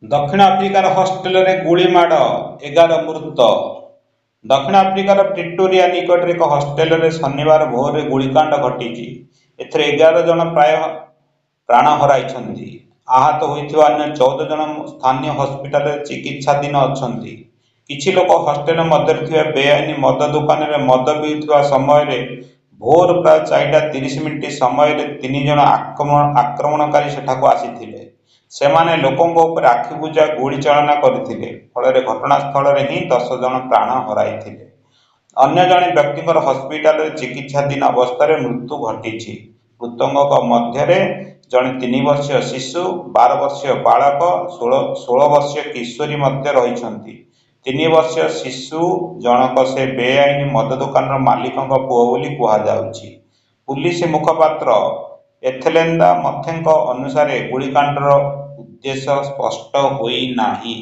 ଦକ୍ଷିଣ ଆଫ୍ରିକାର ହଷ୍ଟେଲରେ ଗୁଳିମାଡ଼ 11 ମୃତ। ଦକ୍ଷିଣ ଆଫ୍ରିକାର ପ୍ରିଟୋରିଆ ନିକଟରେ ଏକ ହଷ୍ଟେଲରେ ଶନିବାର ଭୋରରେ ଗୁଳିକାଣ୍ଡ ଘଟିଛି। ଏଥିରେ 11 ଜଣ ପ୍ରାଣ ହରାଇଛନ୍ତି। ଆହତ ହୋଇଥିବା ଅନ୍ୟ 14 ଜଣ ସ୍ଥାନୀୟ ହସ୍ପିଟାଲରେ ଚିକିତ୍ସାଧୀନ ଅଛନ୍ତି। କିଛି ଲୋକ ହଷ୍ଟେଲ ମଧ୍ୟରେ ଥିବା ବେଆଇନ ମଦ ଦୋକାନରେ ମଦ ପିଉଥିବା ସମୟରେ ଭୋର ପ୍ରାୟ 4:30 ସମୟରେ 3 ଜଣ ଆକ୍ରମଣକାରୀ ସେଠାକୁ ଆସିଥିଲେ। ସେମାନେ ଲୋକଙ୍କ ଉପରେ ଆଖିବୁଜା ଗୁଳି ଚାଳନା କରିଥିଲେ। ଫଳରେ ଘଟଣାସ୍ଥଳରେ ହିଁ 10 ଜଣ ପ୍ରାଣ ହରାଇଥିଲେ। ଅନ୍ୟ ଜଣେ ବ୍ୟକ୍ତିଙ୍କର ହସ୍ପିଟାଲରେ ଚିକିତ୍ସାଧୀନ ଅବସ୍ଥାରେ ମୃତ୍ୟୁ ଘଟିଛି। ମୃତକଙ୍କ ମଧ୍ୟରେ ଜଣେ 3 ବର୍ଷୀୟ ଶିଶୁ, 12 ବର୍ଷୀୟ ବାଳକ, 16 ବର୍ଷୀୟ କିଶୋରୀ ମଧ୍ୟ ରହିଛନ୍ତି। 3 ବର୍ଷୀୟ ଶିଶୁ ଜଣକ ସେ ବେଆଇନ ମଦ ଦୋକାନର ମାଲିକଙ୍କ ପୁଅ ବୋଲି କୁହାଯାଉଛି। ପୁଲିସ ମୁଖପାତ୍ର ଏଥେଲେନ୍ଦା ମଥେଙ୍କ ଅନୁସାରେ ଗୁଳିକାଣ୍ଡର ଉଦ୍ଦେଶ୍ୟ ସ୍ପଷ୍ଟ ହୋଇନାହିଁ।